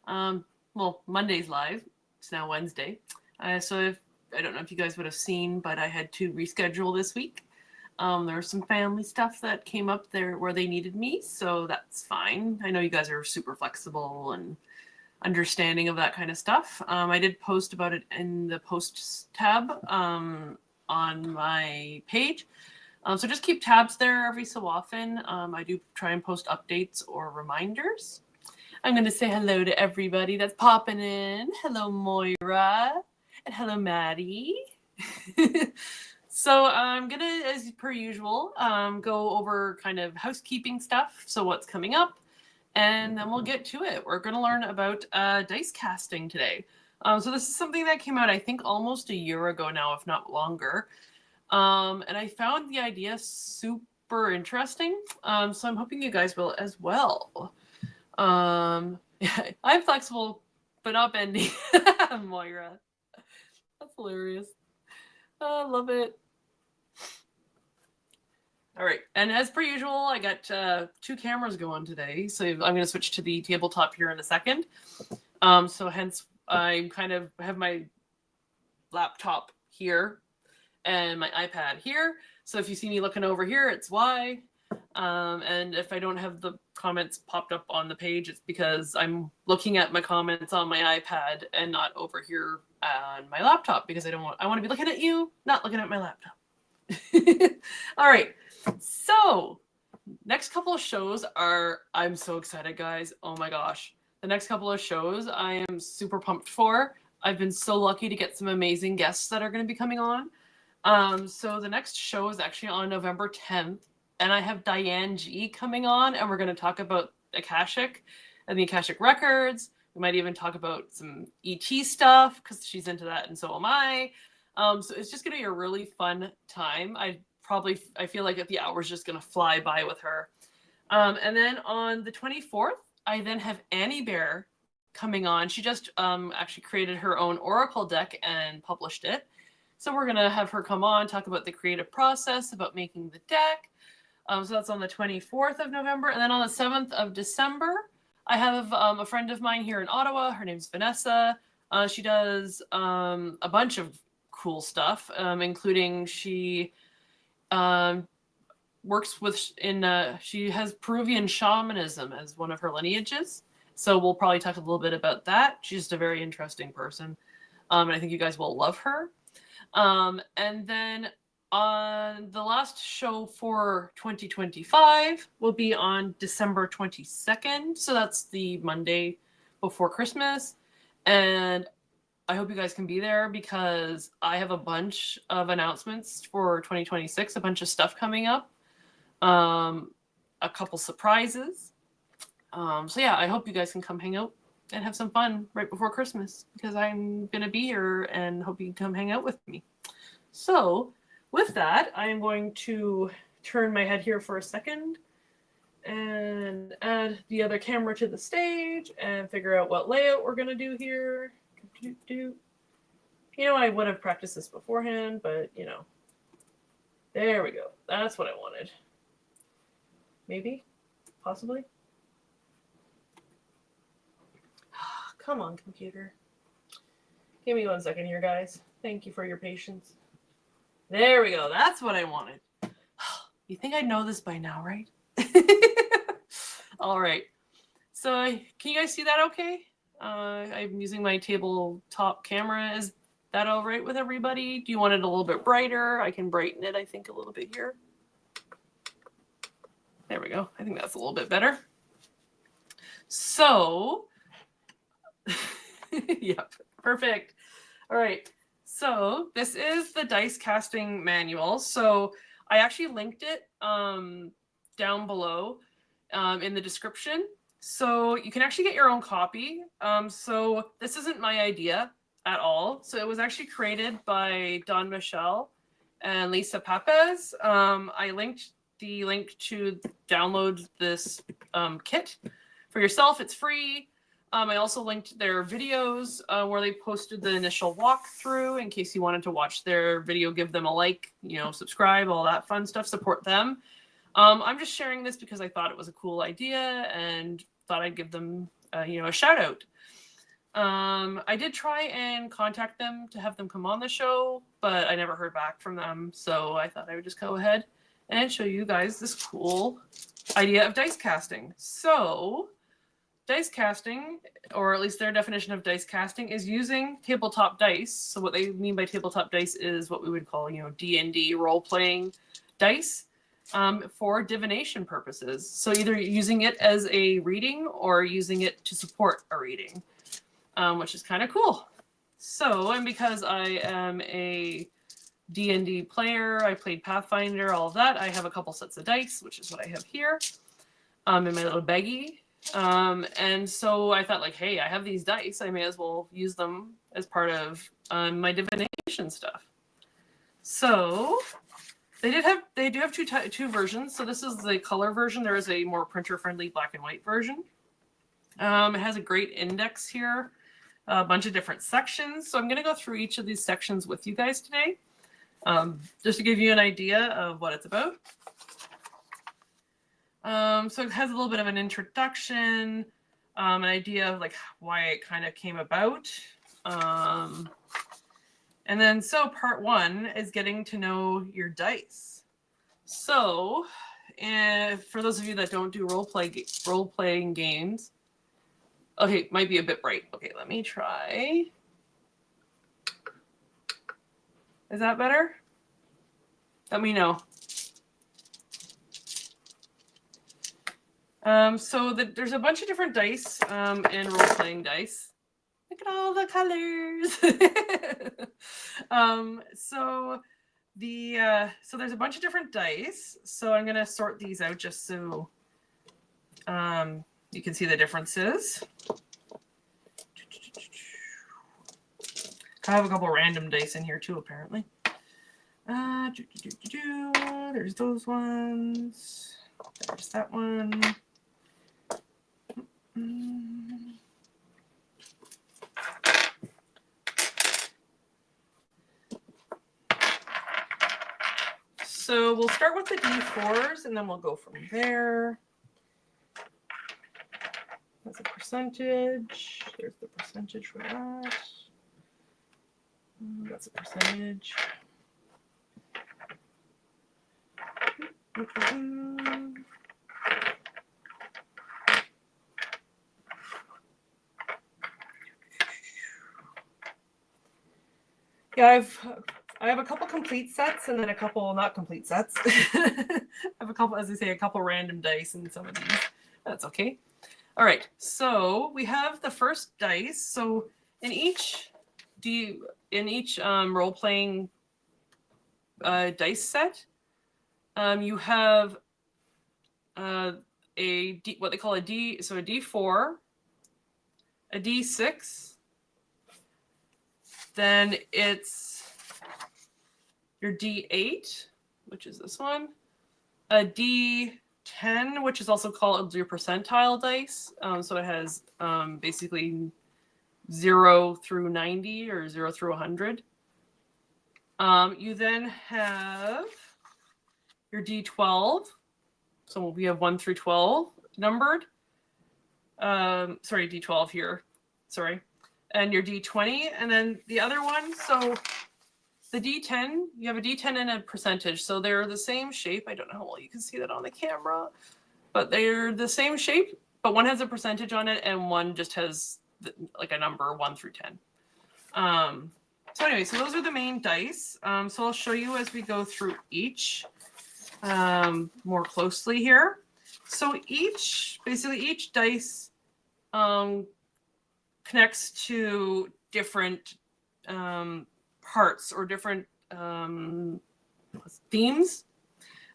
Well, Monday's live. It's now Wednesday. So if, I don't know if you guys would have seen, but I had to reschedule this week. There was some family stuff that came up there where they needed me, so that's fine. I know you guys are super flexible and understanding of that kind of stuff. I did post about it in the posts tab on my page. So just keep tabs there every so often. I do try and post updates or reminders. I'm going to say hello to everybody that's popping in. Hello, Moira. And hello, Maddie. So I'm going to, as per usual, go over kind of housekeeping stuff. So what's coming up. And then we'll get to it. We're going to learn about dice casting today. So this is something that came out, I think, almost a year ago now, if not longer. And I found the idea super interesting. So I'm hoping you guys will as well. I'm flexible, but not bendy. Moira. That's hilarious. I love it. All right. And as per usual, I got 2 cameras going today. So I'm going to switch to the tabletop here in a second. So hence, I kind of have my laptop here and my iPad here. So if you see me looking over here, it's why. And if I don't have the comments popped up on the page, it's because I'm looking at my comments on my iPad and not over here on my laptop, because I want to be looking at you, not looking at my laptop. All right. So next couple of shows I'm so excited, guys. Oh my gosh. The next couple of shows I am super pumped for. I've been so lucky to get some amazing guests that are going to be coming on. So the next show is actually on November 10th. And I have Diane G coming on, and we're going to talk about Akashic and the Akashic Records. We might even talk about some ET stuff, because she's into that, and so am I. So it's just going to be a really fun time. I feel like the hour's just going to fly by with her. And then on the 24th, I then have Annie Bear coming on. She just actually created her own Oracle deck and published it. So we're going to have her come on, talk about the creative process, about making the deck. So that's on the 24th of November. And then on the 7th of December, I have a friend of mine here in Ottawa. Her name's Vanessa. She does a bunch of cool stuff, including she works with she has Peruvian shamanism as one of her lineages. So we'll probably talk a little bit about that. She's just a very interesting person. And I think you guys will love her. And then on the last show for 2025 will be on December 22nd. So that's the Monday before Christmas. And I hope you guys can be there, because I have a bunch of announcements for 2026, a bunch of stuff coming up, a couple surprises. So yeah, I hope you guys can come hang out and have some fun right before Christmas, because I'm going to be here and hope you can come hang out with me. So with that, I am going to turn my head here for a second and add the other camera to the stage and figure out what layout we're going to do here. You know, I would have practiced this beforehand, but, you know, there we go. That's what I wanted. Maybe? Possibly? Come on, computer. Give me 1 second here, guys. Thank you for your patience. There we go. That's what I wanted. You think I know this by now, right? All right. So can you guys see that okay? I'm using my tabletop camera. Is that all right with everybody? Do you want it a little bit brighter? I can brighten it, I think, a little bit here. There we go. I think that's a little bit better. So, yep, perfect. All right. So this is the dice casting manual. So I actually linked it down below in the description. So you can actually get your own copy. So this isn't my idea at all. So it was actually created by DawnMichelle and Lisa Papez. I linked the link to download this kit for yourself. It's free. I also linked their videos where they posted the initial walkthrough in case you wanted to watch their video, give them a like, subscribe, all that fun stuff, support them. I'm just sharing this because I thought it was a cool idea and thought I'd give them, a shout out. I did try and contact them to have them come on the show, but I never heard back from them. So I thought I would just go ahead and show you guys this cool idea of dice casting. So dice casting, or at least their definition of dice casting, is using tabletop dice. So what they mean by tabletop dice is what we would call, D&D role-playing dice for divination purposes. So either using it as a reading or using it to support a reading. Which is kind of cool. So, and because I am a D&D player, I played Pathfinder, all of that, I have a couple sets of dice, which is what I have here in my little baggie. And so I thought, like, hey, I have these dice, I may as well use them as part of my divination stuff. So they do have two versions. So this is the color version. There is a more printer-friendly black and white version. It has a great index here. A bunch of different sections. So I'm going to go through each of these sections with you guys today, just to give you an idea of what it's about. So it has a little bit of an introduction, an idea of like why it kind of came about. And then so part one is getting to know your dice. So for those of you that don't do role-playing games, okay, might be a bit bright. Okay, let me try. Is that better? Let me know. So there's a bunch of different dice in role-playing dice. Look at all the colors. So there's a bunch of different dice. So I'm gonna sort these out just so you can see the differences. I have a couple random dice in here too, apparently. There's those ones. There's that one. So we'll start with the D4s and then we'll go from there. That's a percentage. There's the percentage for that. That's a percentage. Yeah, I have a couple complete sets and then a couple not complete sets. I have a couple, as I say, a couple random dice in some of these. That's okay. All right, so we have the first dice. So in each role-playing dice set, you have what they call a D. So a D4, a D6. Then it's your D8, which is this one, a D10, which is also called your percentile dice. So it has basically 0 through 90 or 0 through 100. You then have your D12. So we have 1 through 12 numbered. Sorry, D12 here. Sorry. And your D20. And then the other one, so the D10, you have a D10 and a percentage. So they're the same shape. I don't know how well you can see that on the camera, but they're the same shape, but one has a percentage on it and one just has like a number 1 through 10. So anyway, so those are the main dice. So I'll show you as we go through each more closely here. So each dice connects to different parts or different themes.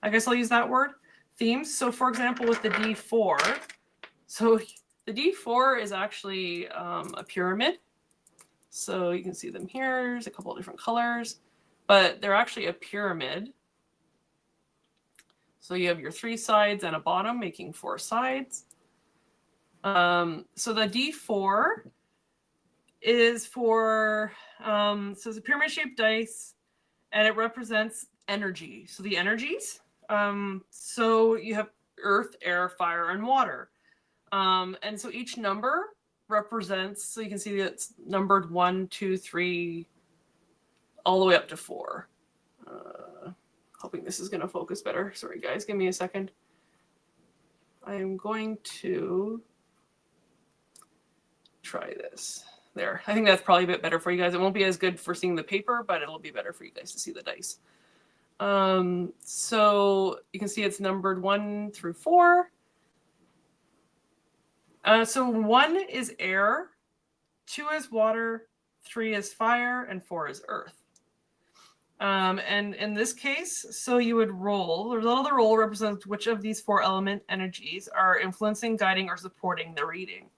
I guess I'll use that word, themes. So for example, with the D4, so the D4 is actually a pyramid. So you can see them here. There's a couple of different colors, but they're actually a pyramid. So you have your 3 sides and a bottom, making 4 sides. So the D4 is for, so it's a pyramid-shaped dice, and it represents energy. So the energies, so you have earth, air, fire, and water. And so each number represents, so you can see that it's numbered 1, 2, 3, all the way up to 4. Hoping this is going to focus better. Sorry, guys, give me a second. I am going to try this. There. I think that's probably a bit better for you guys. It won't be as good for seeing the paper, but it'll be better for you guys to see the dice. So you can see it's numbered 1 through 4. So 1 is air, 2 is water, 3 is fire, and 4 is earth. And in this case, so you would roll. The result of the roll represents which of these 4 element energies are influencing, guiding, or supporting the reading.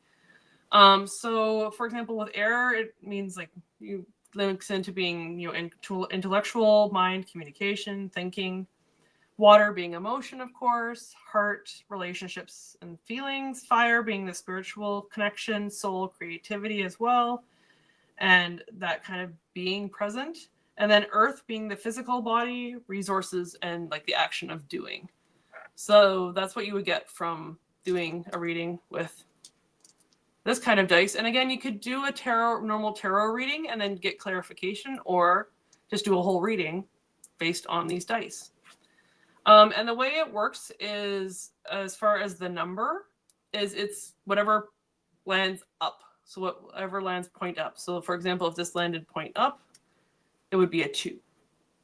So for example, with air, it means like you links into being, intellectual, mind, communication, thinking. Water being emotion, of course. Heart, relationships and feelings. Fire being the spiritual connection, soul, creativity as well, and that kind of being present. And then earth being the physical body, resources, and like the action of doing. So that's what you would get from doing a reading with this kind of dice. And again, you could do a normal tarot reading and then get clarification, or just do a whole reading based on these dice. And the way it works is, as far as the number, is it's whatever lands up. So whatever lands point up. So for example, if this landed point up, it would be a 2,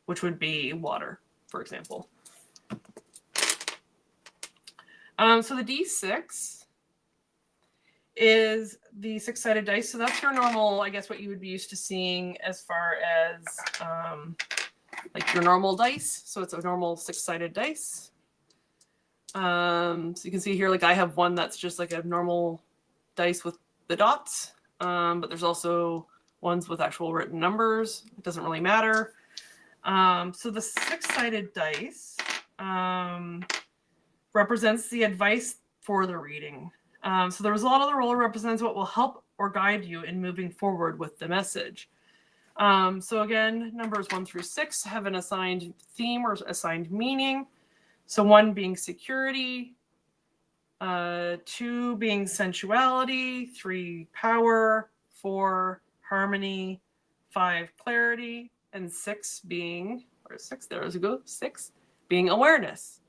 which would be water, for example. So the D6 is the 6-sided dice. So that's your normal, I guess, what you would be used to seeing as far as like your normal dice. So it's a normal 6-sided dice. So you can see here, like I have one that's just like a normal dice with the dots. But there's also ones with actual written numbers. It doesn't really matter. So the 6-sided dice represents the advice for the reading. So the result of the roll represents what will help or guide you in moving forward with the message. So again, numbers 1 through 6 have an assigned theme or assigned meaning. So 1 being security, 2 being sensuality, 3 power, 4 harmony, 5 clarity, and 6 being, where's 6? There we go. 6 being awareness.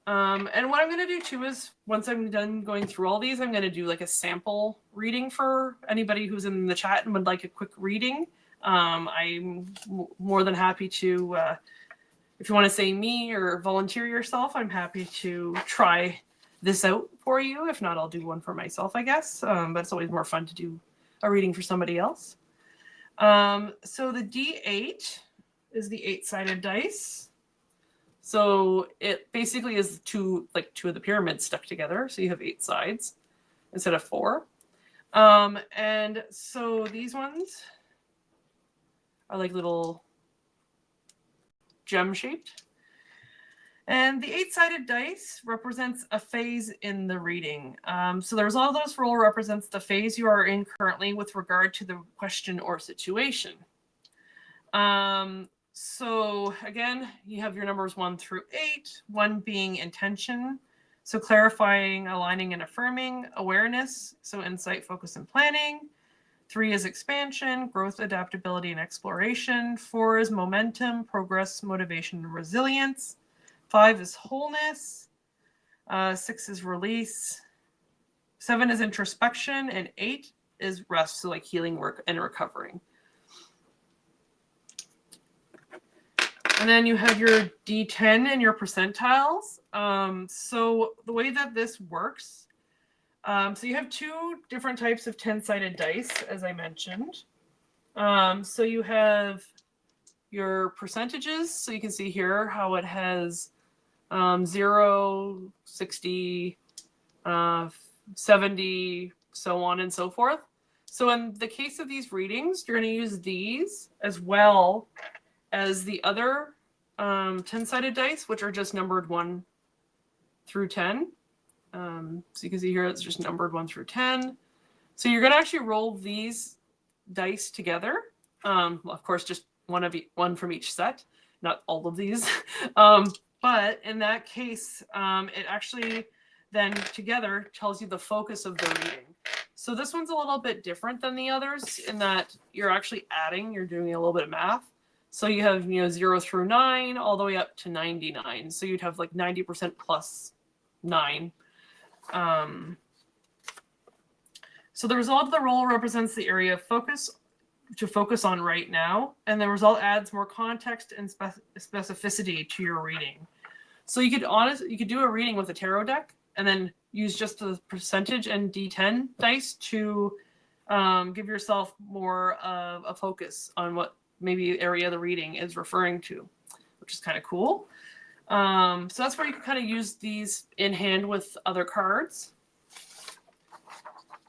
And what I'm going to do too is, once I'm done going through all these, I'm going to do like a sample reading for anybody who's in the chat and would like a quick reading. I'm more than happy to, if you want to say me or volunteer yourself, I'm happy to try this out for you. If not, I'll do one for myself, I guess. But it's always more fun to do a reading for somebody else. So the D8 is the 8-sided dice. So it basically is two of the pyramids stuck together. So you have 8 sides instead of 4. And so these ones are like little gem shaped. And the 8-sided dice represents a phase in the reading. So the result of this roll represents the phase you are in currently with regard to the question or situation. So again, you have your numbers 1 through 8, 1 being intention. So clarifying, aligning, and affirming. Awareness, so insight, focus, and planning. 3 is expansion, growth, adaptability, and exploration. 4 is momentum, progress, motivation, and resilience. 5 is wholeness. 6 is release. 7 is introspection, and 8 is rest, so like healing work and recovering. And then you have your D10 and your percentiles. So the way that this works, so you have 2 different types of 10-sided dice, as I mentioned. So you have your percentages. So you can see here how it has 0, 60, 70, so on and so forth. So in the case of these readings, you're going to use these as well as the other 10-sided dice, which are just numbered 1 through 10. So you can see here it's just numbered 1 through 10. So you're going to actually roll these dice together. Well, of course, just one from each set, not all of these. But in that case, it actually then together tells you the focus of the reading. So this one's a little bit different than the others in that you're actually adding, you're doing a little bit of math. So you have, 0 through 9 all the way up to 99. So you'd have like 90% plus 9. So the result of the roll represents the area of focus to focus on right now, and the result adds more context and specificity to your reading. So you could do a reading with a tarot deck and then use just the percentage and D10 dice to give yourself more of a focus on what maybe area of the reading is referring to, which is kind of cool. So that's where you can kind of use these in hand with other cards.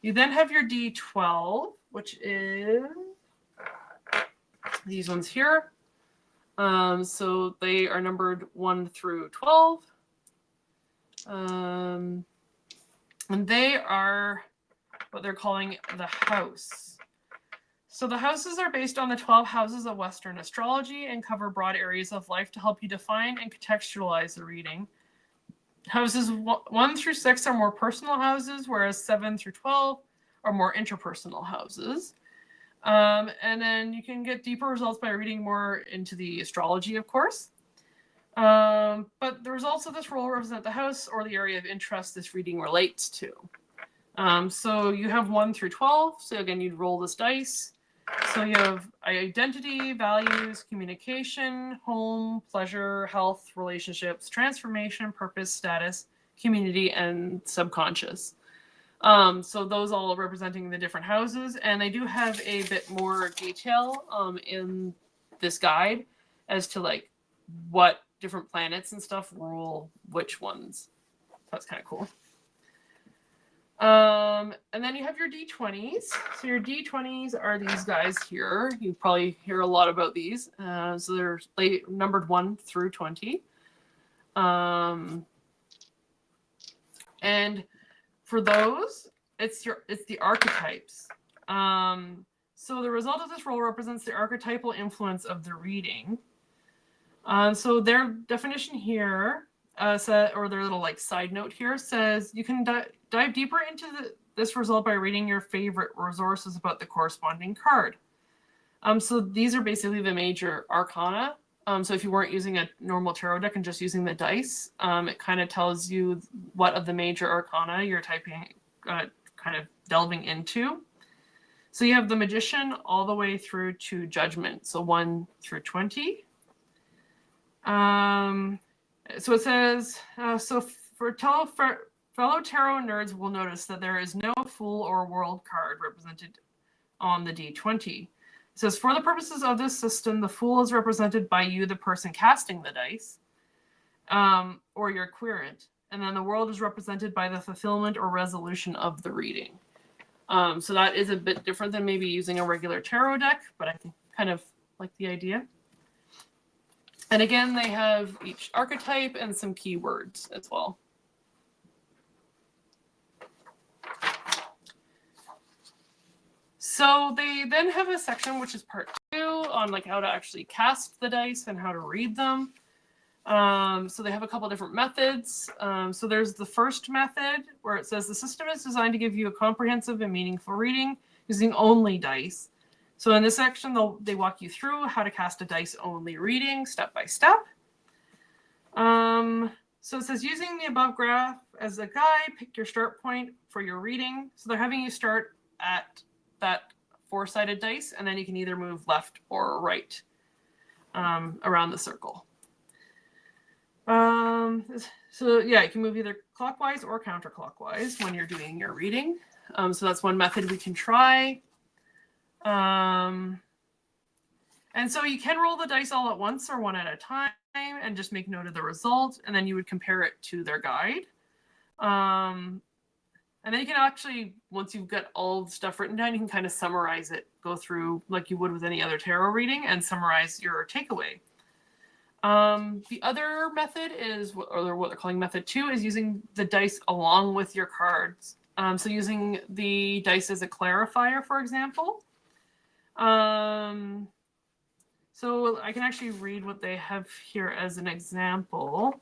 You then have your D12, which is these ones here. So they are numbered 1 through 12. And they are what they're calling the house. So the houses are based on the 12 houses of Western astrology and cover broad areas of life to help you define and contextualize the reading. Houses 1 through 6 are more personal houses, whereas 7 through 12 are more interpersonal houses. And then you can get deeper results by reading more into the astrology, of course. But the results of this roll represent the house or the area of interest this reading relates to. So you have 1 through 12. So again, you'd roll this dice. So you have identity, values, communication, home, pleasure, health, relationships, transformation, purpose, status, community, and subconscious. So those all representing the different houses, and they do have a bit more detail in this guide as to like what different planets and stuff rule which ones. That's kind of cool. And then you have your D20s. So your D20s are these guys here. You probably hear a lot about these. So they're numbered 1 through 20. And for those, it's the archetypes. So the result of this roll represents the archetypal influence of the reading. So their definition here, or their little like side note here says you can dive deeper into this result by reading your favorite resources about the corresponding card. So these are basically the major arcana. So if you weren't using a normal tarot deck and just using the dice, it kind of tells you what of the major arcana you're kind of delving into. So you have the Magician all the way through to Judgment, so 1 through 20. So it says, so for fellow tarot nerds will notice that there is no Fool or World card represented on the D20. It says, for the purposes of this system, the Fool is represented by you, the person casting the dice, or your querent. And then the World is represented by the fulfillment or resolution of the reading. So that is a bit different than maybe using a regular tarot deck, but I think kind of like the idea. And again, they have each archetype and some keywords as well. So they then have a section, which is part 2, on like how to actually cast the dice and how to read them. So they have a couple different methods. So there's the first method where it says the system is designed to give you a comprehensive and meaningful reading using only dice. So in this section, they walk you through how to cast a dice-only reading step by step. So it says, using the above graph as a guide, pick your start point for your reading. So they're having you start at that 4-sided dice, and then you can either move left or right around the circle. So yeah, you can move either clockwise or counterclockwise when you're doing your reading. So that's one method we can try. And so you can roll the dice all at once or one at a time and just make note of the result, and then you would compare it to their guide. And then you can actually, once you've got all the stuff written down, you can kind of summarize it, go through like you would with any other tarot reading and summarize your takeaway. The other method is, or what they're calling method 2, is using the dice along with your cards. So using the dice as a clarifier, for example. So I can actually read what they have here as an example.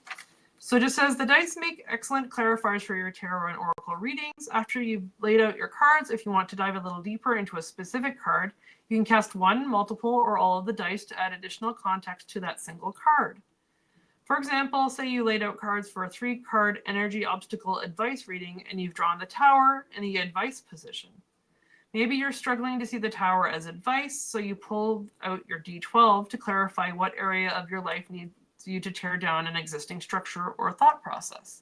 So it just says the dice make excellent clarifiers for your tarot and oracle readings. After you've laid out your cards, if you want to dive a little deeper into a specific card, you can cast one, multiple, or all of the dice to add additional context to that single card. For example, say you laid out cards for a 3-card energy obstacle advice reading and you've drawn the Tower in the advice position. Maybe you're struggling to see the Tower as advice, so you pull out your D12 to clarify what area of your life needs you to tear down an existing structure or thought process.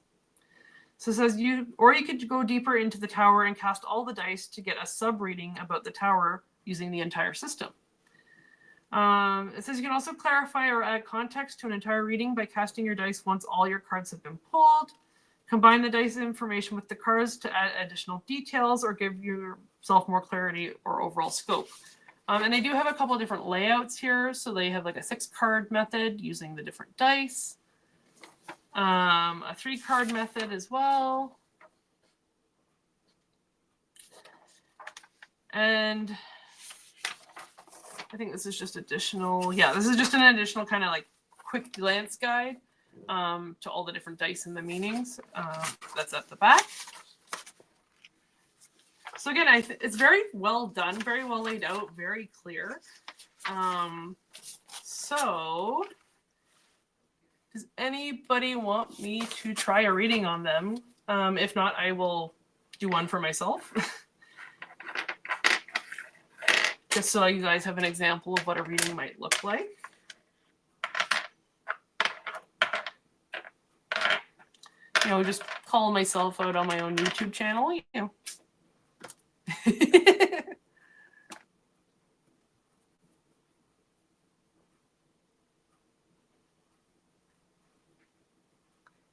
So it says you could go deeper into the Tower and cast all the dice to get a sub-reading about the Tower using the entire system. It says you can also clarify or add context to an entire reading by casting your dice once all your cards have been pulled. Combine the dice information with the cards to add additional details or give yourself more clarity or overall scope. And they do have a couple of different layouts here. So they have like a 6-card method using the different dice. A 3-card method as well. And I think this is just additional. Yeah, this is just an additional kind of like quick glance guide to all the different dice and the meanings. That's at the back. So again, it's very well done, very well laid out, very clear. So does anybody want me to try a reading on them? If not, I will do one for myself. Just so you guys have an example of what a reading might look like. You know, just call myself out on my own YouTube channel, you know.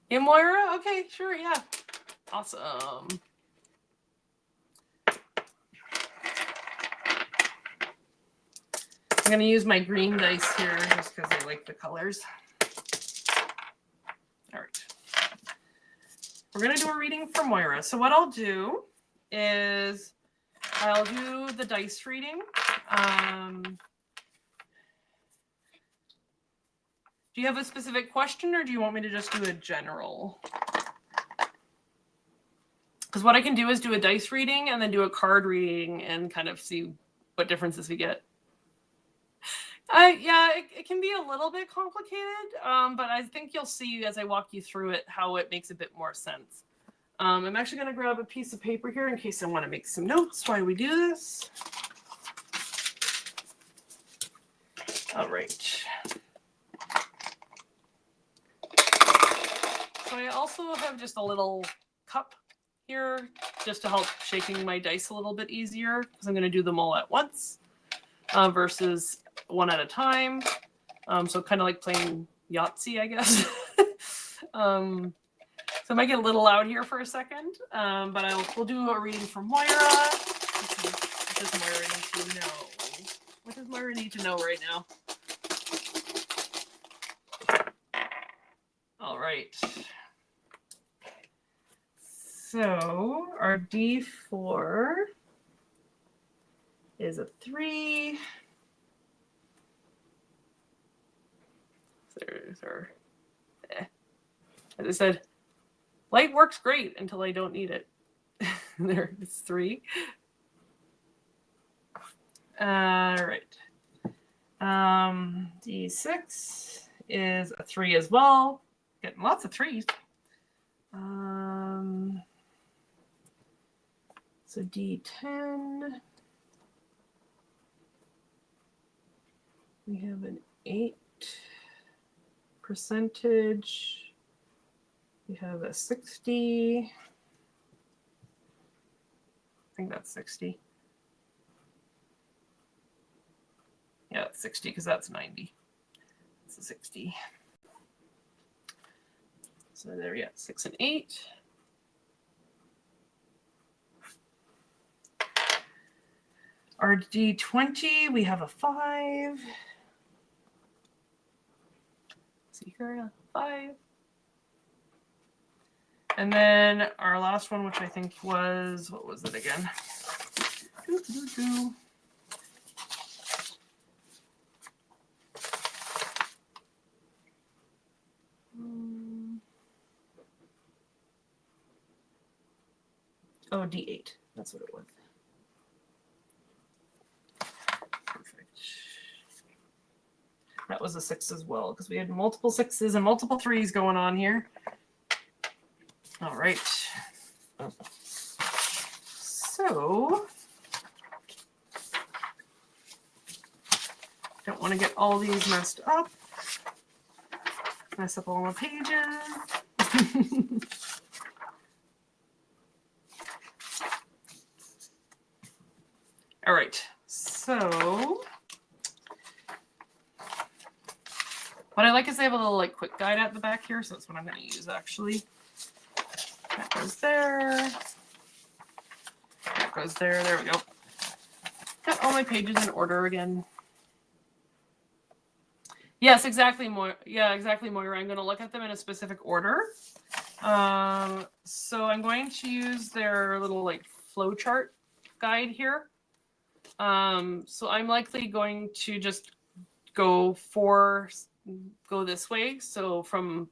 Yeah, Moira? Okay, sure, yeah. Awesome. I'm going to use my green dice here just because I like the colors. All right. We're going to do a reading for Moira. So what I'll do is I'll do the dice reading. Do you have a specific question or do you want me to just do a general? Because what I can do is do a dice reading and then do a card reading and kind of see what differences we get. Yeah, it can be a little bit complicated, but I think you'll see as I walk you through it how it makes a bit more sense. I'm actually going to grab a piece of paper here in case I want to make some notes while we do this. All right. So I also have just a little cup here just to help shaking my dice a little bit easier because I'm going to do them all at once versus one at a time. So kind of like playing Yahtzee, I guess. So I might get a little loud here for a second, but we'll do a reading for Moira. What does Moira need to know? What does Moira need to know right now? All right. So our D4 is a 3. There's our, as I said, light works great until I don't need it. There's 3. All right. D6 is a 3 as well. Getting lots of 3s. So D10. We have an 8 percentage. We have a 60. I think that's 60. Yeah, it's 60 because that's 90. It's a 60. So there we go, 6 and 8. Our D20, we have a 5. See here, 5. And then our last one, which I think was, what was it again? Oh, D8. That's what it was. Perfect. That was a 6 as well, because we had multiple 6s and multiple 3s going on here. All right. So, don't want to get all these messed up. Mess up all my pages. All right, so what I like is they have a little like quick guide at the back here, so that's what I'm going to use actually. That goes there. That goes there. There we go. Got all my pages in order again. Yes, exactly, Moira. Yeah, exactly, Moira. I'm going to look at them in a specific order. So I'm going to use their little like flow chart guide here. So I'm likely going to just go this way. So from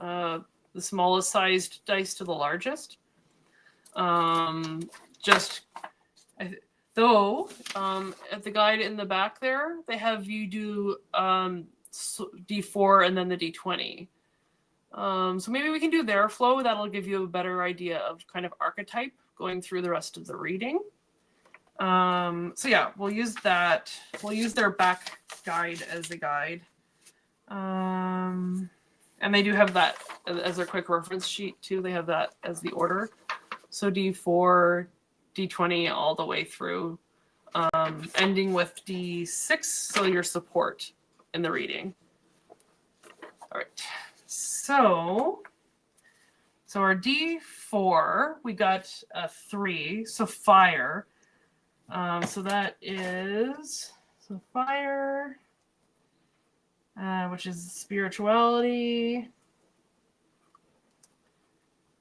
the smallest sized dice to the largest. At the guide in the back there, they have you do D4 and then the D20. So maybe we can do their flow. That'll give you a better idea of kind of archetype going through the rest of the reading. So yeah, we'll use that. We'll use their back guide as a guide. And they do have that as a quick reference sheet too. They have that as the order. So D4, D20 all the way through, ending with D6, so your support in the reading. All right, so our D4, we got a 3, so fire. So that is, so fire, which is spirituality,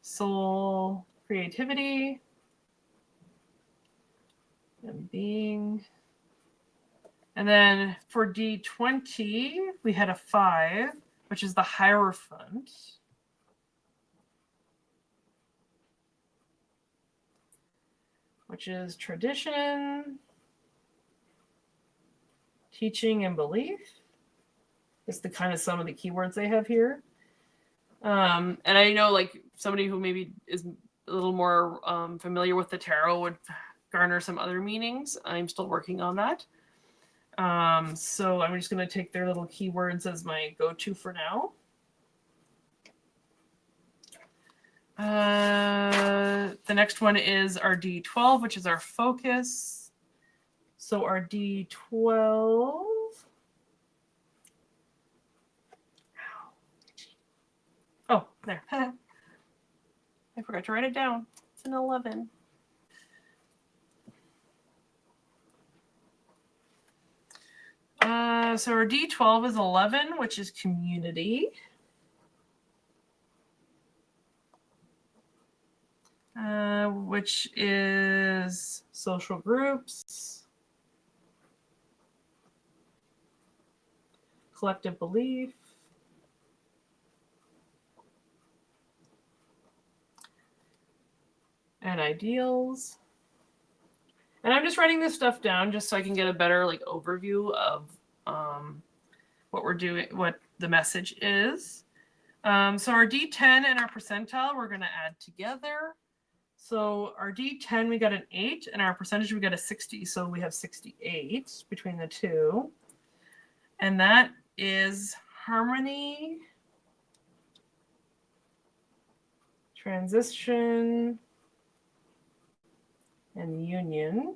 soul, creativity, and being. And then for D20, we had a 5, which is the Hierophant. Which is tradition, teaching, and belief. It's the kind of some of the keywords they have here. And I know like somebody who maybe is a little more familiar with the tarot would garner some other meanings. I'm still working on that. So I'm just going to take their little keywords as my go-to for now. The next one is our D12, which is our focus. So our D12. Oh, there. I forgot to write it down. It's an 11. So our D12 is 11, which is community. Which is social groups, collective belief, and ideals. And I'm just writing this stuff down just so I can get a better like overview of what we're doing, what the message is. So our D10 and our percentile, we're going to add together. So our D10, we got an 8, and our percentage, we got a 60. So we have 68 between the two. And that is harmony, transition, and union.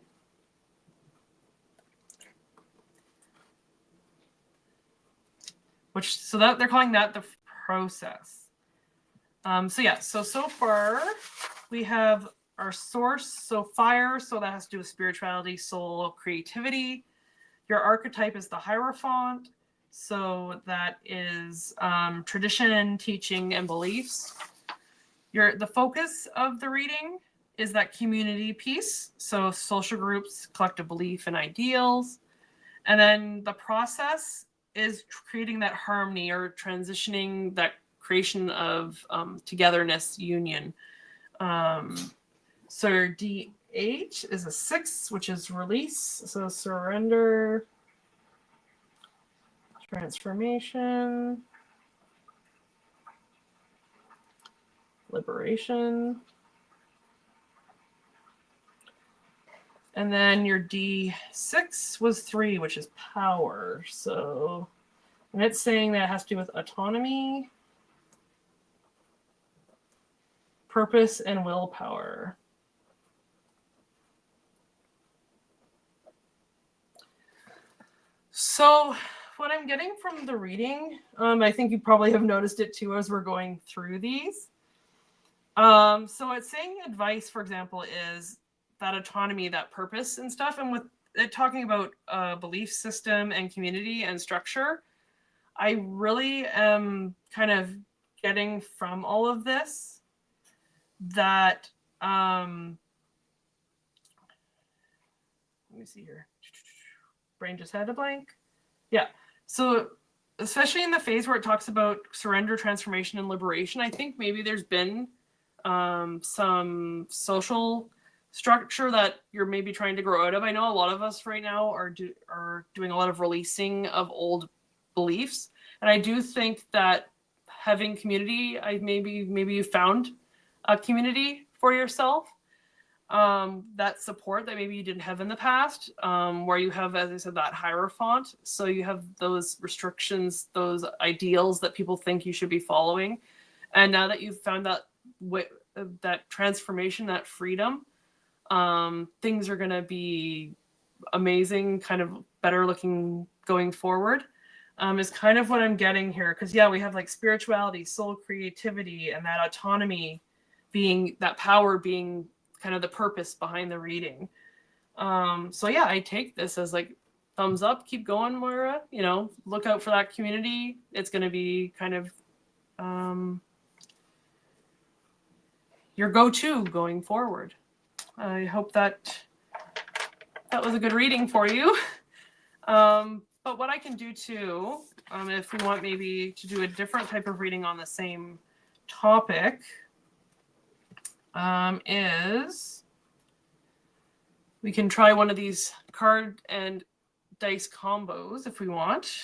So that they're calling that the process. So far we have our source, so fire, so that has to do with spirituality, soul, creativity. Your archetype is the Hierophant, so that is tradition, teaching, and beliefs. The focus of the reading is that community piece, so social groups, collective belief, and ideals. And then the process is creating that harmony or transitioning, that creation of togetherness, union. So your D8 is a 6, which is release. So surrender, transformation, liberation. And then your D6 was 3, which is power. So, and it's saying that it has to do with autonomy, purpose, and willpower. So what I'm getting from the reading, I think you probably have noticed it too as we're going through these. So it's saying advice, for example, is that autonomy, that purpose and stuff. And with it talking about belief system and community and structure, I really am kind of getting from all of this that, let me see here. Brain just had a blank. Yeah. So especially in the phase where it talks about surrender, transformation, and liberation, I think maybe there's been some social structure that you're maybe trying to grow out of. I know a lot of us right now are doing a lot of releasing of old beliefs, and I do think that having community, maybe you found a community for yourself, that support that maybe you didn't have in the past, where you have, as I said, that hierophant. So you have those restrictions, those ideals that people think you should be following, and now that you've found that transformation, that freedom, things are going to be amazing, kind of better looking going forward, is kind of what I'm getting here. Because yeah, we have like spirituality, soul, creativity, and that autonomy being, that power being kind of the purpose behind the reading. So yeah, I take this as like thumbs up, keep going, Moira. You know, look out for that community. It's going to be kind of your go-to going forward. I hope that was a good reading for you. But what I can do too, if we want maybe to do a different type of reading on the same topic, is we can try one of these card and dice combos if we want.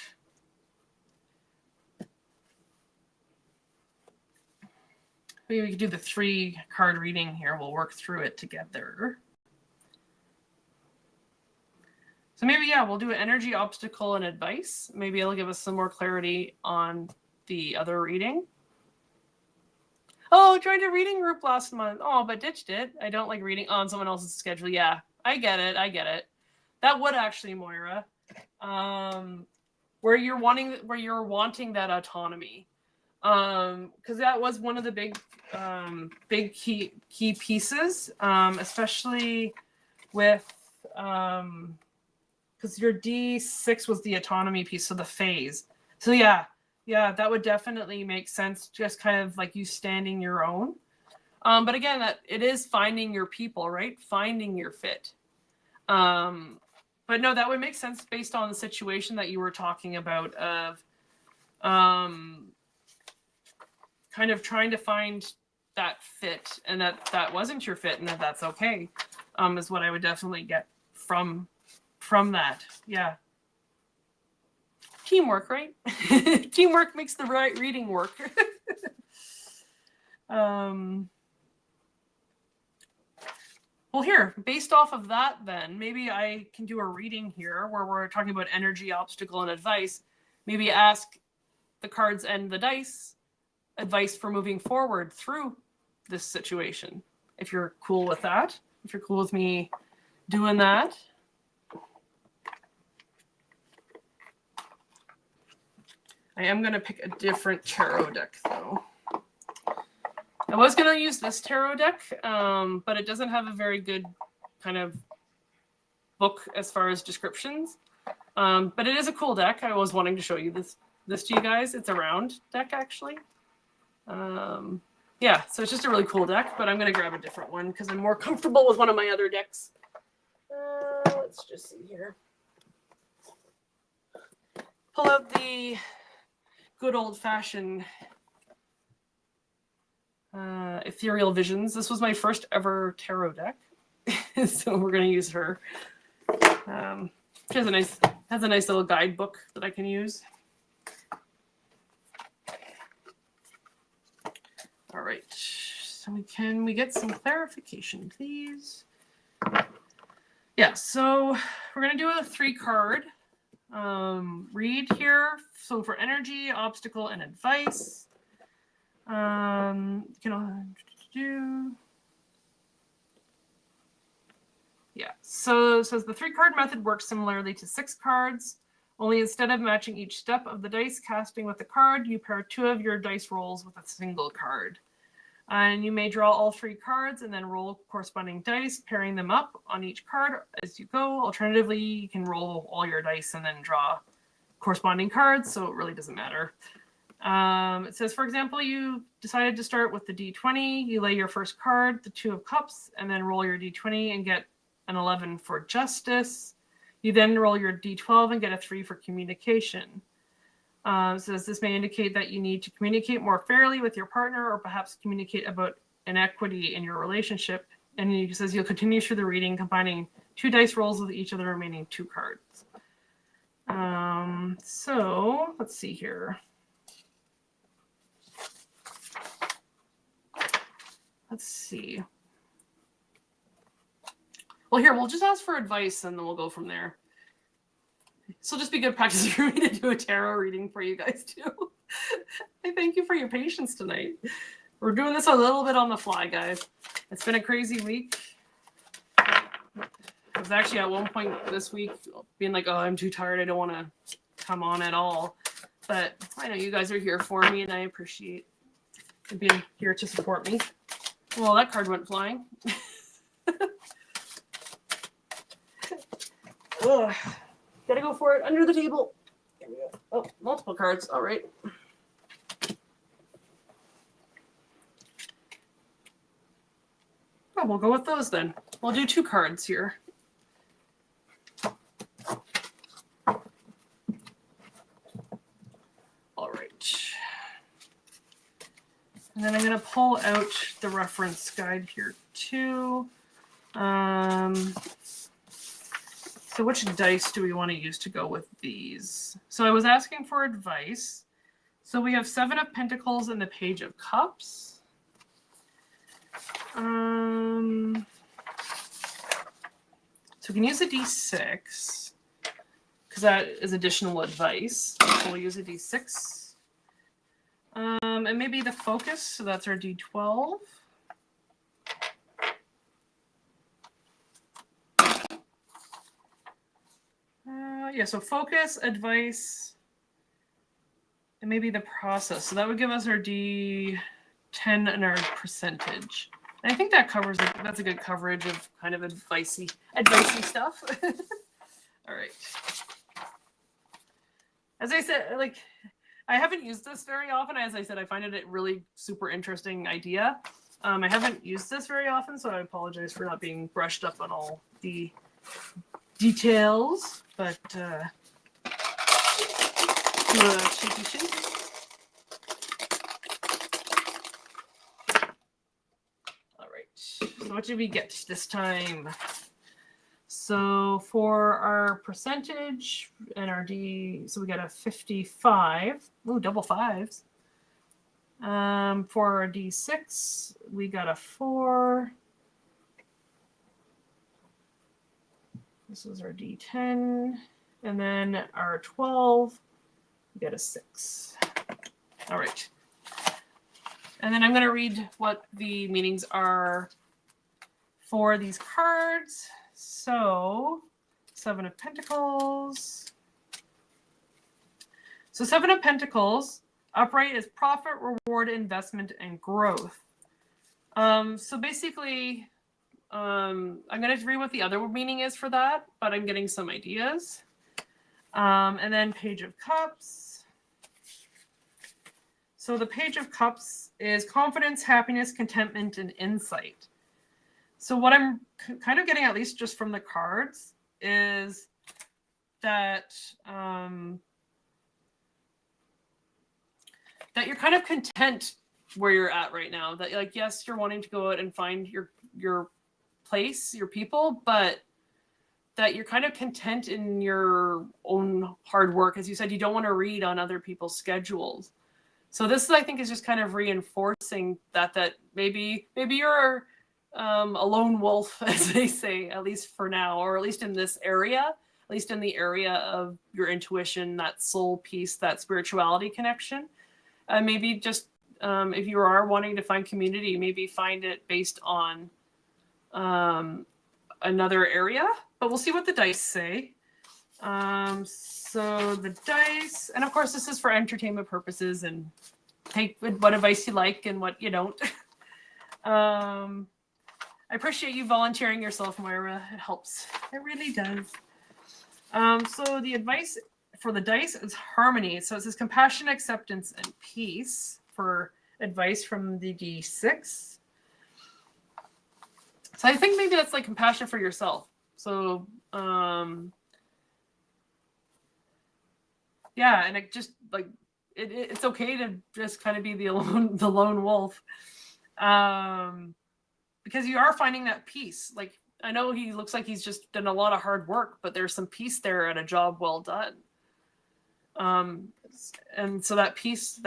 Maybe we could do the 3 card reading here. We'll work through it together. So maybe, yeah, we'll do an energy, obstacle, and advice. Maybe it'll give us some more clarity on the other reading. Oh, joined a reading group last month. Oh, but ditched it. I don't like reading on someone else's schedule. Yeah, I get it. That would actually, Moira, where you're wanting that autonomy. Because that was one of the big key pieces, especially with, because your D6 was the autonomy piece, so the phase. So yeah, that would definitely make sense. Just kind of like you standing your own. But again, that it is finding your people, right? Finding your fit. But no, that would make sense based on the situation that you were talking about of, kind of trying to find that fit, and that wasn't your fit, and that's okay, is what I would definitely get from that. Yeah. Teamwork, right? Teamwork makes the right reading work. Well, here, based off of that, then maybe I can do a reading here where we're talking about energy, obstacle, and advice. Maybe ask the cards and the dice advice for moving forward through this situation. If you're cool with that, if you're cool with me doing that. I am going to pick a different tarot deck, though. I was going to use this tarot deck, but it doesn't have a very good kind of book as far as descriptions. But it is a cool deck. I was wanting to show you this to you guys. It's a round deck, actually. Yeah, so it's just a really cool deck, but I'm going to grab a different one because I'm more comfortable with one of my other decks. Let's just see here. Pull out the good old-fashioned Ethereal Visions. This was my first ever tarot deck, so we're going to use her. She has a nice little guidebook that I can use. All right, so we get some clarification, please? Yeah, so we're going to do a 3-card read here. So for energy, obstacle, and advice. Yeah, so it says the 3-card method works similarly to 6 cards, only instead of matching each step of the dice casting with the card, you pair 2 of your dice rolls with a single card. And you may draw all 3 cards and then roll corresponding dice, pairing them up on each card as you go. Alternatively, you can roll all your dice and then draw corresponding cards, so it really doesn't matter. It says, for example, you decided to start with the D20, you lay your first card, the 2 of Cups, and then roll your D20 and get an 11 for Justice. You then roll your D12 and get a 3 for Communication. Says this may indicate that you need to communicate more fairly with your partner or perhaps communicate about inequity in your relationship. And it says you'll continue through the reading, combining 2 dice rolls with each of the remaining 2 cards. So let's see here. Let's see. Well, here, we'll just ask for advice and then we'll go from there. So just be good practice for me to do a tarot reading for you guys too. I thank you for your patience tonight. We're doing this a little bit on the fly, guys. It's been a crazy week. I was actually at one point this week being like, oh, I'm too tired. I don't want to come on at all. But I know you guys are here for me and I appreciate you being here to support me. Well, that card went flying. Ugh. Gotta go for it under the table. Here we go. Oh, multiple cards. All right. Oh, we'll go with those then. We'll do 2 cards here. All right. And then I'm going to pull out the reference guide here too. So which dice do we want to use to go with these? So I was asking for advice. So we have 7 of Pentacles and the Page of Cups. So we can use a D6 because that is additional advice. So we'll use a D6. And maybe the Focus, so that's our D12. Yeah, so focus, advice, and maybe the process. So that would give us our D10 and our percentage. And I think that covers it. That's a good coverage of kind of advicey stuff. All right. As I said, like, I haven't used this very often. As I said, I find it a really super interesting idea. I haven't used this very often, so I apologize for not being brushed up on all the details, but shaky shake. All right, so what did we get this time? So for our percentage and our D, so we got a 55. Ooh, double 5s. For our D6, we got a 4. This is our D10. And then our 12, we get a 6. All right. And then I'm going to read what the meanings are for these cards. So, 7 of Pentacles. So 7 of Pentacles, upright is profit, reward, investment, and growth. So basically, I'm going to read what the other meaning is for that, but I'm getting some ideas. And then Page of Cups. So the Page of Cups is confidence, happiness, contentment, and insight. So what I'm kind of getting, at least just from the cards, is that that you're kind of content where you're at right now. That like, yes, you're wanting to go out and find your place, your people, but that you're kind of content in your own hard work. As you said, you don't want to read on other people's schedules. So this, I think, is just kind of reinforcing that maybe you're a lone wolf, as they say, at least for now, or at least in this area, at least in the area of your intuition, that soul piece, that spirituality connection. Maybe just if you are wanting to find community, maybe find it based on another area. But we'll see what the dice say. So the dice, and of course this is for entertainment purposes, and take what advice you like and what you don't. I appreciate you volunteering yourself, Moira. It helps. It really does. So the advice for the dice is harmony. So it says compassion, acceptance, and peace for advice from the D6. So I think maybe that's like compassion for yourself. So yeah, and it just like it's okay to just kind of be the lone wolf, because you are finding that peace. Like, I know he looks like he's just done a lot of hard work, but there's some peace there at a job well done. And so that peace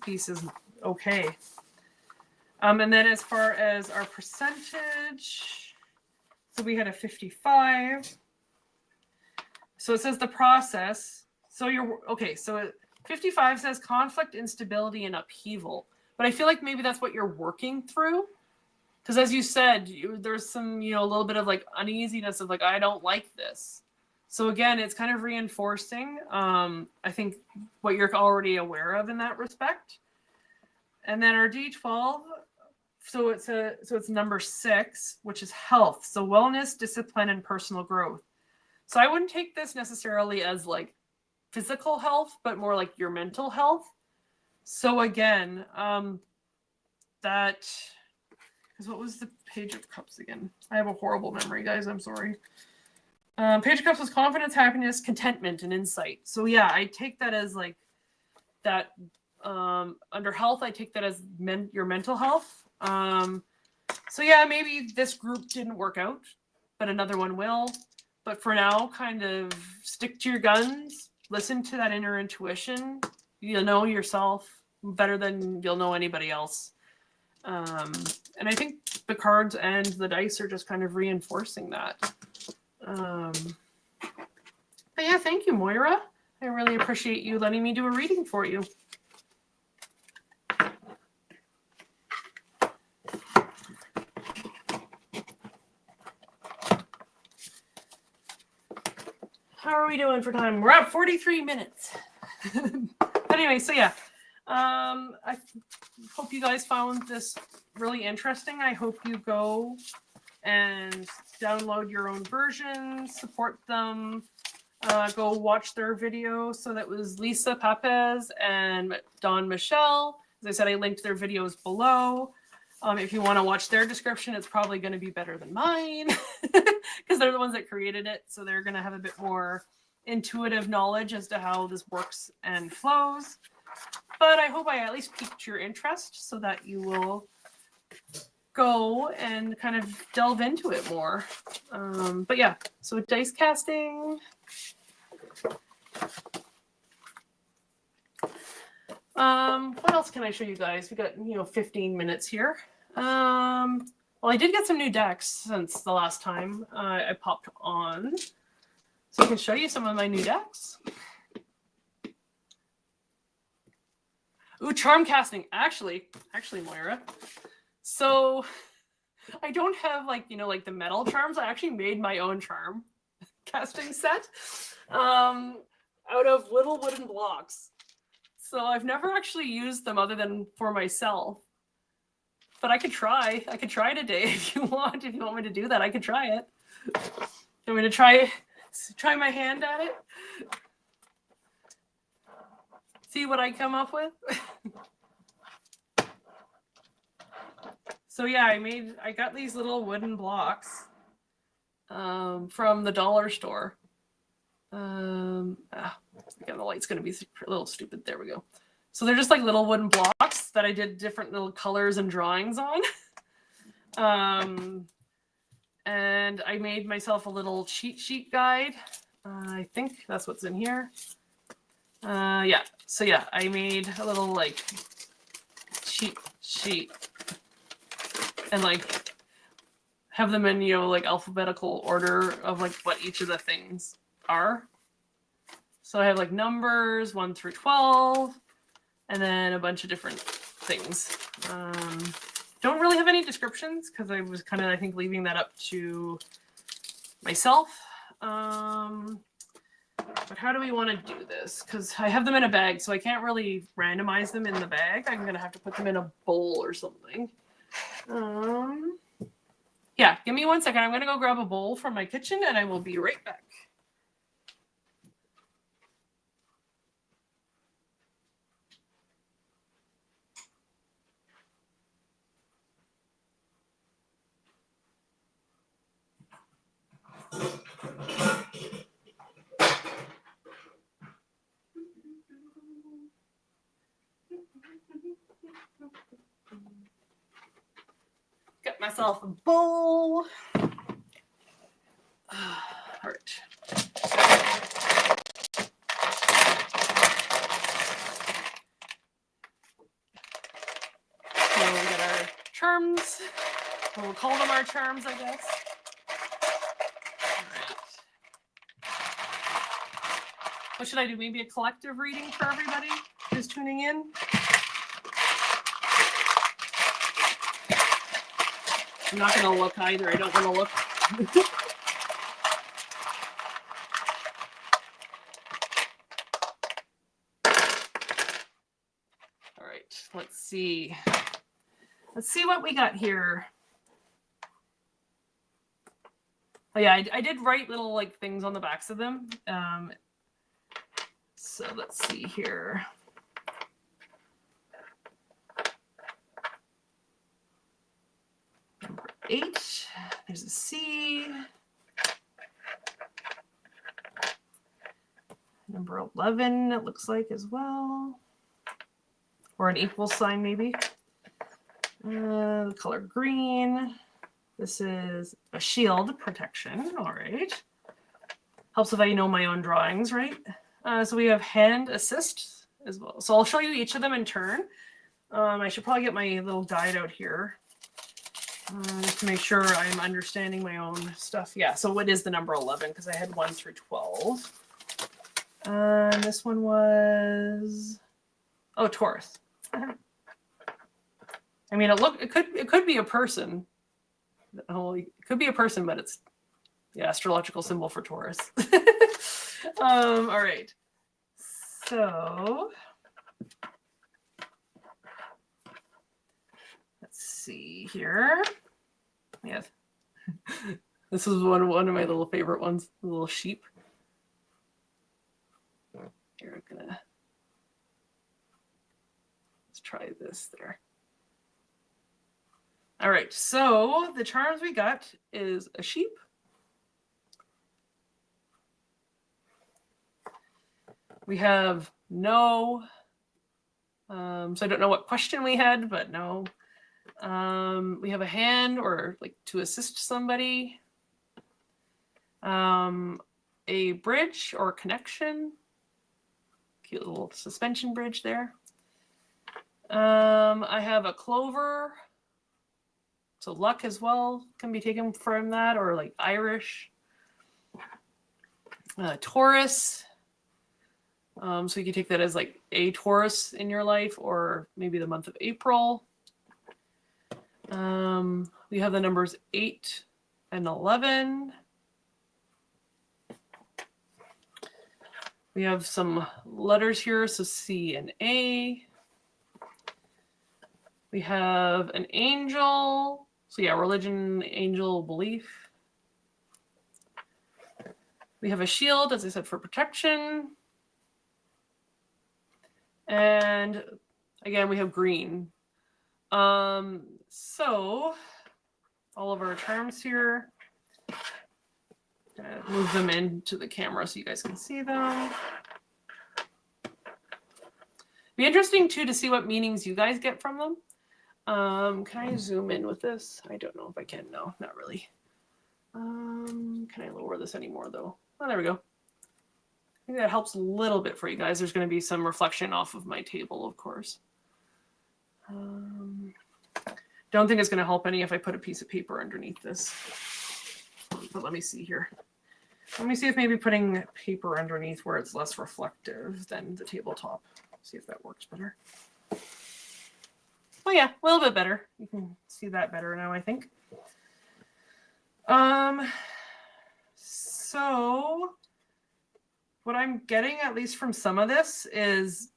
piece is okay. And then as far as our percentage, so we had a 55. So it says the process. So you're okay. So 55 says conflict, instability, and upheaval. But I feel like maybe that's what you're working through. Because as you said, there's some, a little bit of like uneasiness of like, I don't like this. So again, it's kind of reinforcing, I think, what you're already aware of in that respect. And then our D12, so it's number 6, which is health. So wellness, discipline, and personal growth. So I wouldn't take this necessarily as like physical health, but more like your mental health. So again, that is, what was the Page of Cups again? I have a horrible memory, guys. I'm sorry. Page of Cups was confidence, happiness, contentment, and insight. So yeah, I take that as like that. Under health, I take that as your mental health. So yeah, maybe this group didn't work out, but another one will. But for now, kind of stick to your guns. Listen to that inner intuition. You'll know yourself better than you'll know anybody else. And I think the cards and the dice are just kind of reinforcing that. But yeah, thank you, Moira. I really appreciate you letting me do a reading for you. How are we doing for time? We're at 43 minutes. But anyway, so yeah. I hope you guys found this really interesting. I hope you go and download your own versions, support them, go watch their video. So that was Lisa Papez and DawnMichelle. As I said, I linked their videos below. If you want to watch their description, it's probably going to be better than mine because they're the ones that created it. So they're going to have a bit more intuitive knowledge as to how this works and flows. But I hope I at least piqued your interest so that you will go and kind of delve into it more. But yeah, so dice casting. What else can I show you guys? We got 15 minutes here. Well, I did get some new decks since the last time I popped on, so I can show you some of my new decks. Ooh, charm casting. Actually, Moira. So I don't have like the metal charms. I actually made my own charm casting set out of little wooden blocks. So I've never actually used them other than for myself. But I could try. I could try today if you want. If you want me to do that, I could try it. You want me to try my hand at it? See what I come up with? So yeah, I got these little wooden blocks from the dollar store. Again, the light's going to be a little stupid. There we go. So they're just like little wooden blocks that I did different little colors and drawings on. And I made myself a little cheat sheet guide. I think that's what's in here. Yeah. So yeah, I made a little like cheat sheet and like have them in, you know, like alphabetical order of like what each of the things are. So I have like numbers 1 through 12, and then a bunch of different things. Don't really have any descriptions because I was kind of, I think, leaving that up to myself. But how do we want to do this? Because I have them in a bag, so I can't really randomize them in the bag. I'm going to have to put them in a bowl or something. Yeah, give me 1 second. I'm going to go grab a bowl from my kitchen, and I will be right back. Got myself a bowl. All right. So we got our charms. We'll call them our charms, I guess. All right. What should I do? Maybe a collective reading for everybody who's tuning in? I'm not going to look either. I don't want to look. All right, let's see. Let's see what we got here. Oh yeah, I did write little like things on the backs of them. So let's see here. Number 8, there's a C. Number 11, it looks like as well. Or an equal sign, maybe. The color green. This is a shield protection. All right. Helps if I know my own drawings, right? So we have hand assist as well. So I'll show you each of them in turn. I should probably get my little guide out here. Just to make sure I'm understanding my own stuff. Yeah, so what is the number 11? Because I had 1 through 12. This one was, oh, Taurus. I mean, it could be a person. Oh, it could be a person, but it's the astrological symbol for Taurus. All right. So let's see here. Yes. This is one of my little favorite ones, the little sheep. Here, let's try this there. All right, so the charms we got is a sheep. We have no. So I don't know what question we had, but no. We have a hand or like to assist somebody. A bridge or connection. Cute little suspension bridge there. I have a clover. So luck as well can be taken from that, or like Irish. Taurus. So you can take that as like a Taurus in your life, or maybe the month of April. We have the numbers 8 and 11. We have some letters here, so C and A. We have an angel. So yeah, religion, angel, belief. We have a shield, as I said, for protection. And again, we have green. So all of our charms here. Move them into the camera so you guys can see them. Be interesting too to see what meanings you guys get from them. Can I zoom in with this? I don't know if I can. No, not really. Can I lower this anymore though? Oh, there we go. I think that helps a little bit for you guys. There's going to be some reflection off of my table, of course. Don't think it's going to help any if I put a piece of paper underneath this. But let me see here. Let me see if maybe putting paper underneath where it's less reflective than the tabletop. See if that works better. Oh yeah, a little bit better. You can see that better now, I think. So what I'm getting, at least from some of this, is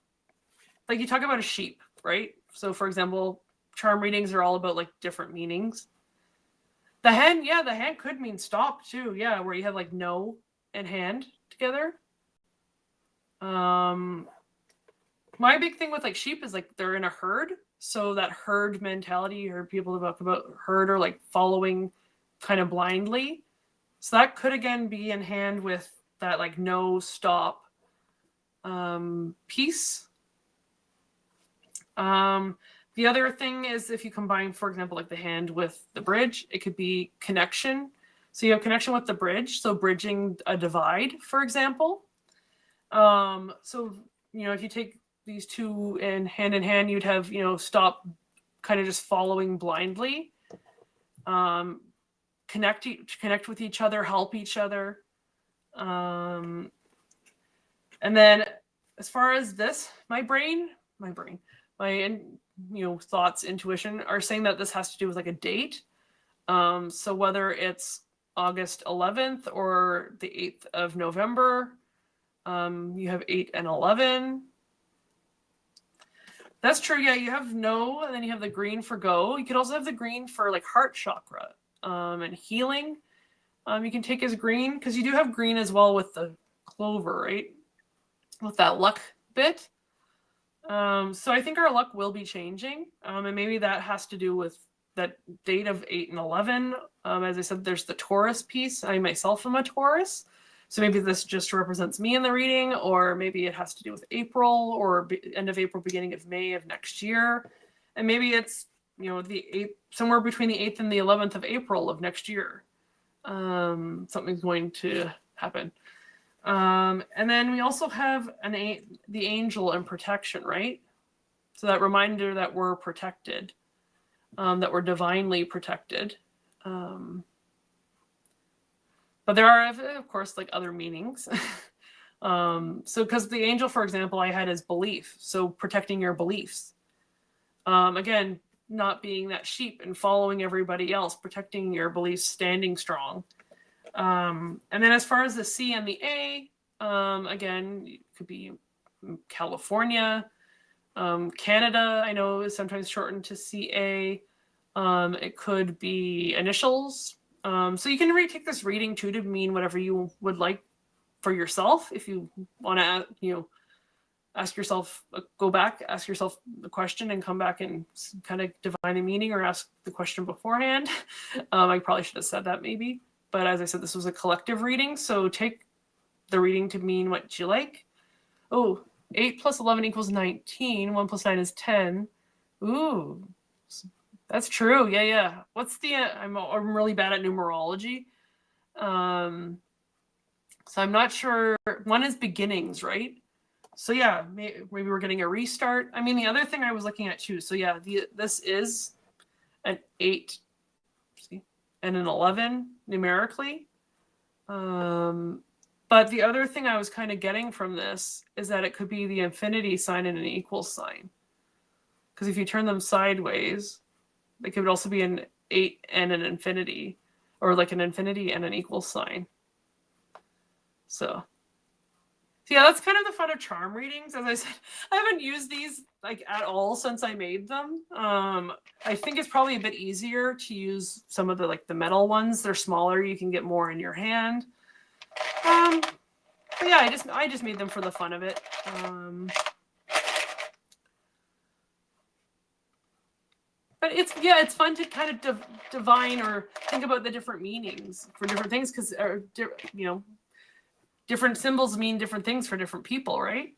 like you talk about a sheep, right? So for example, charm readings are all about like different meanings. The hand, yeah, the hand could mean stop too. Yeah, where you have like no and hand together. My big thing with like sheep is like they're in a herd. So that herd mentality, you heard people talk about herd or like following kind of blindly. So that could again be in hand with that like no stop piece. The other thing is if you combine, for example, like the hand with the bridge, it could be connection. So you have connection with the bridge. So bridging a divide, for example. So, you know, if you take these two in hand, you'd have, you know, stop kind of just following blindly. Connect with each other, help each other. And then as far as this, my thoughts, intuition are saying that this has to do with like a date. So whether it's August 11th or the 8th of November, you have 8 and 11. That's true. Yeah, you have no, and then you have the green for go. You could also have the green for like heart chakra and healing. You can take as green because you do have green as well with the clover, right? With that luck bit. So I think our luck will be changing. And maybe that has to do with that date of 8 and 11. As I said, there's the Taurus piece. I myself am a Taurus. So maybe this just represents me in the reading, or maybe it has to do with April or end of April, beginning of May of next year. And maybe it's, you know, the 8th, somewhere between the 8th and the 11th of April of next year. Something's going to happen. And then we also have the angel and protection, right? So that reminder that we're protected, that we're divinely protected. But there are, of course, like other meanings. So because the angel, for example, I had as belief. So protecting your beliefs. Again, not being that sheep and following everybody else, protecting your beliefs, standing strong. And then as far as the C and the A, again, it could be California, Canada, I know is sometimes shortened to CA. It could be initials. So you can retake this reading too to mean whatever you would like for yourself. If you want to, you know, ask yourself, go back, ask yourself the question and come back and kind of divine a meaning or ask the question beforehand. I probably should have said that maybe. But as I said, this was a collective reading. So take the reading to mean what you like. Oh, 8 plus 11 equals 19. 1 plus 9 is 10. Ooh, that's true. Yeah. What's the, I'm really bad at numerology. So I'm not sure. One is beginnings, right? So yeah, maybe we're getting a restart. I mean, the other thing I was looking at too. So yeah, this is an 8 and an 11 numerically. But the other thing I was kind of getting from this is that it could be the infinity sign and an equal sign. Because if you turn them sideways, they could also be an 8 and an infinity, or like an infinity and an equal sign. So yeah, that's kind of the fun of charm readings. As I said, I haven't used these like at all since I made them. I think it's probably a bit easier to use some of the like the metal ones. They're smaller. You can get more in your hand. But yeah, I just made them for the fun of it. But it's fun to kind of divine or think about the different meanings for different things because you know, different symbols mean different things for different people, right?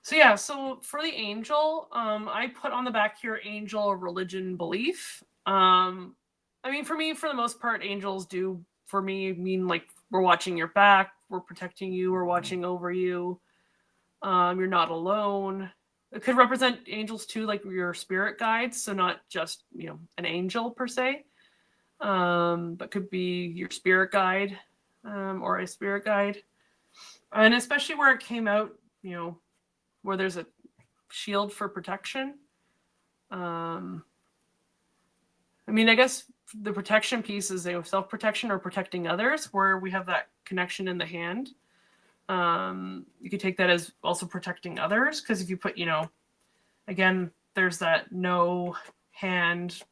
So yeah, so for the angel, I put on the back here angel religion belief. I mean, for me, for the most part, angels do for me mean like we're watching your back, we're protecting you, we're watching over you. You're not alone. It could represent angels too, like your spirit guides, so not just an angel per se, but could be your spirit guide or a spirit guide, and especially where it came out, where there's a shield for protection. I mean, I guess the protection piece is self-protection or protecting others, where we have that connection in the hand. You could take that as also protecting others, because if you put, again, there's that no hand,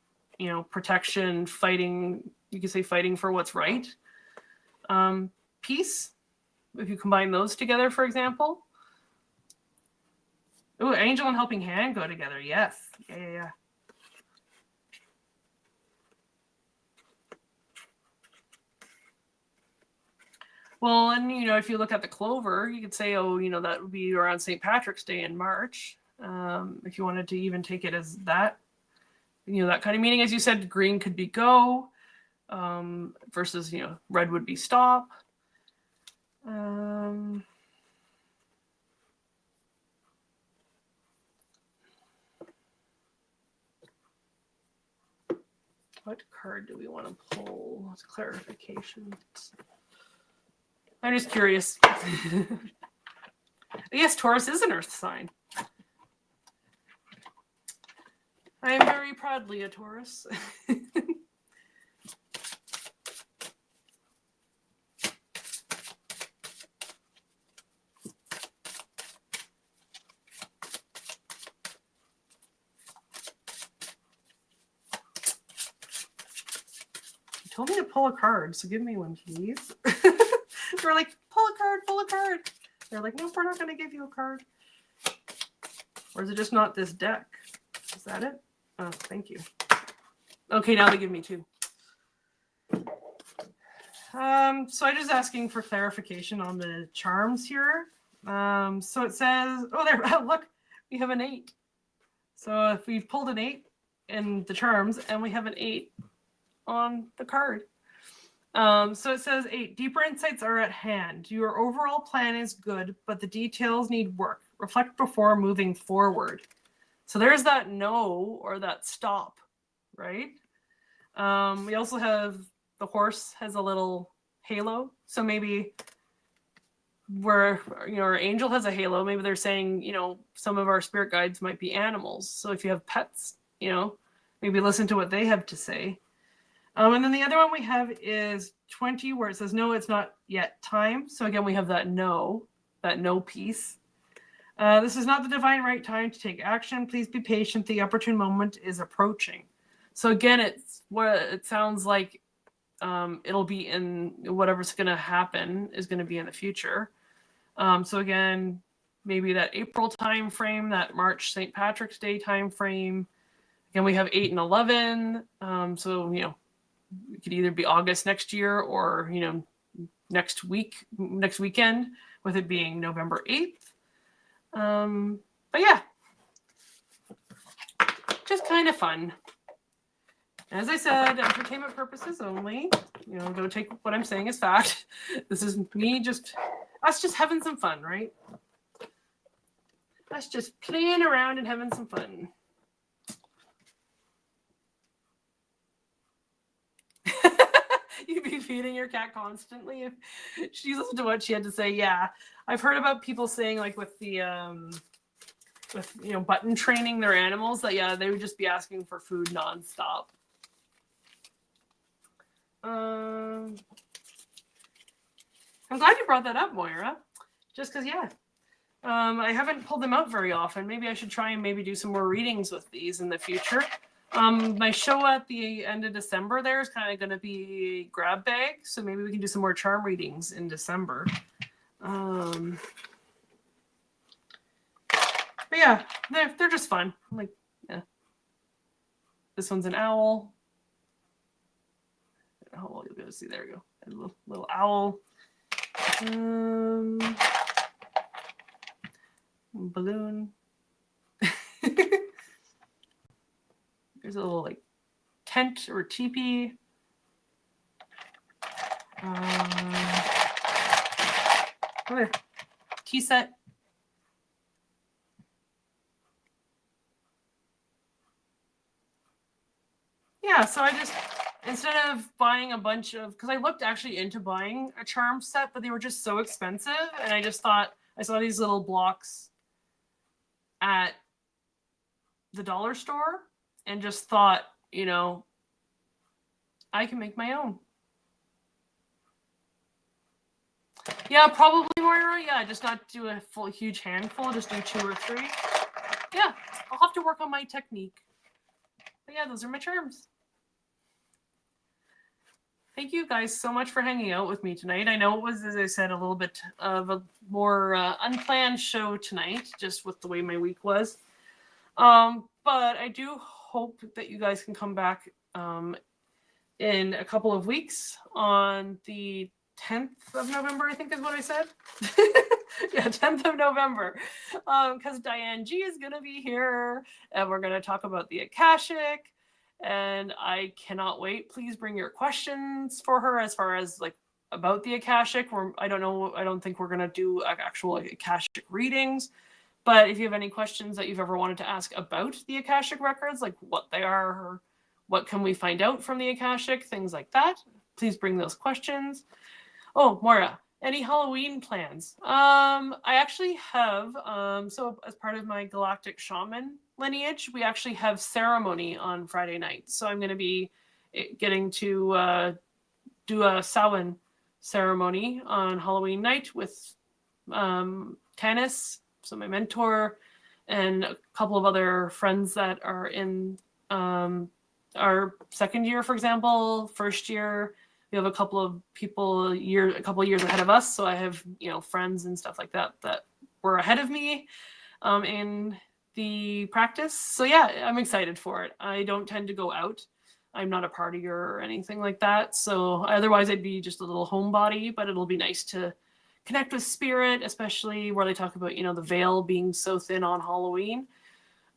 protection, fighting. You could say fighting for what's right. Peace. If you combine those together, for example. Ooh, angel and helping hand go together. Yes. Yeah. Well, and if you look at the clover, you could say, that would be around St. Patrick's Day in March. If you wanted to even take it as that, that kind of meaning. As you said, green could be go, versus red would be stop. What card do we want to pull? What's clarification? I'm just curious. Yes, Taurus is an earth sign. I am very proudly a Taurus. You told me to pull a card, so give me one, please. We're like, pull a card, pull a card. They're like, nope, we're not going to give you a card. Or is it just not this deck? Is that it? Oh, thank you. Okay, now they give me two. So I'm just asking for clarification on the charms here. So it says, oh, there, look, we have an 8. So if we've pulled an 8 in the charms and we have an 8 on the card. So it says 8, deeper insights are at hand. Your overall plan is good, but the details need work. Reflect before moving forward. So there's that no or that stop, right? We also have the horse has a little halo. So maybe where, our angel has a halo, maybe they're saying, some of our spirit guides might be animals. So if you have pets, maybe listen to what they have to say. And then the other one we have is 20, where it says, no, it's not yet time. So again, we have that no piece. This is not the divine right time to take action. Please be patient. The opportune moment is approaching. So again, it's what it sounds like. It'll be in whatever's going to happen is going to be in the future. So again, maybe that April time frame, that March St. Patrick's Day time frame. Again, we have 8 and 11. So it could either be August next year or next weekend, with it being November 8th. But yeah, just kind of fun. As I said, entertainment purposes only. Don't take what I'm saying as fact. This is me us just having some fun, right? Us just playing around and having some fun. You'd be feeding your cat constantly if she listened to what she had to say. Yeah, I've heard about people saying, like, with the button training their animals, that they would just be asking for food nonstop. I'm glad you brought that up, Moira. Just because, I haven't pulled them out very often. Maybe I should try and maybe do some more readings with these in the future. My show at the end of December there is kind of going to be a grab bag, so maybe we can do some more charm readings in December. But yeah, they're just fun. Like, yeah. This one's an owl. Oh, well, you'll be able to see. There we go. A little owl. balloon. There's a little like tent or teepee. Tea set. Yeah, so I just, instead of buying a bunch of, because I looked actually into buying a charm set, but they were just so expensive. And I just thought, I saw these little blocks at the dollar store and just thought, you know, I can make my own. Yeah, probably, Moira. Yeah, just not do a full huge handful, just do 2 or 3. Yeah, I'll have to work on my technique. But yeah, those are my charms. Thank you guys so much for hanging out with me tonight. I know it was, as I said, a little bit of a more unplanned show tonight, just with the way my week was. But I do hope that you guys can come back in a couple of weeks on the 10th of November, I think is what I said. Yeah, 10th of November. Because Diane G is going to be here, and we're going to talk about the Akashic. And I cannot wait. Please bring your questions for her as far as like about the Akashic. I don't think we're going to do actual Akashic readings. But if you have any questions that you've ever wanted to ask about the Akashic records, like what they are, or what can we find out from the Akashic, things like that, please bring those questions. Oh, Moira, any Halloween plans? I actually have, so as part of my Galactic Shaman lineage, we actually have ceremony on Friday night. So I'm going to be getting to do a Samhain ceremony on Halloween night with Tanis, so my mentor, and a couple of other friends that are in our second year, for example, first year. We have a couple of people a couple of years ahead of us. So I have, friends and stuff like that were ahead of me in the practice. So yeah, I'm excited for it. I don't tend to go out. I'm not a partier or anything like that. So otherwise I'd be just a little homebody, but it'll be nice to connect with spirit, especially where they talk about, the veil being so thin on Halloween.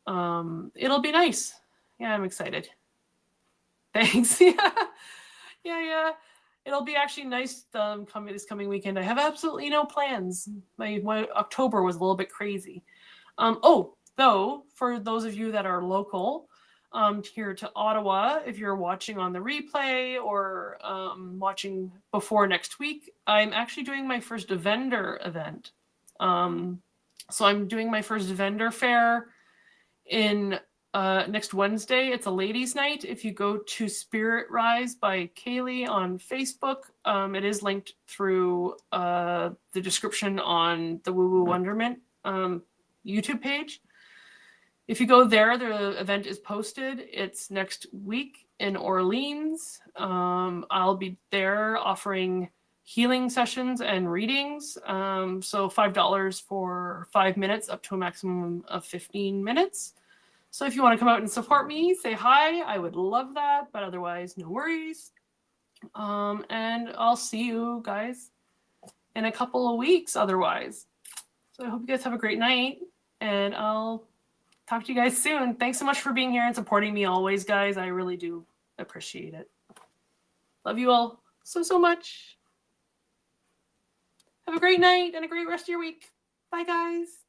It'll be nice. Yeah, I'm excited. Thanks. Yeah. It'll be actually nice this coming weekend. I have absolutely no plans. My October was a little bit crazy. Though, for those of you that are local here to Ottawa, if you're watching on the replay or watching before next week, I'm actually doing my first vendor event. So I'm doing my first vendor fair in next Wednesday. It's a ladies' night. If you go to Spirit Rise by Kaylee on Facebook, it is linked through the description on the Woo Woo Wonderment YouTube page. If you go there, the event is posted. It's next week in Orleans. I'll be there offering healing sessions and readings. So $5 for 5 minutes, up to a maximum of 15 minutes. So if you want to come out and support me, say hi. I would love that. But otherwise, no worries. And I'll see you guys in a couple of weeks otherwise. So I hope you guys have a great night. And I'll talk to you guys soon. Thanks so much for being here and supporting me always, guys. I really do appreciate it. Love you all so much. Have a great night and a great rest of your week. Bye, guys.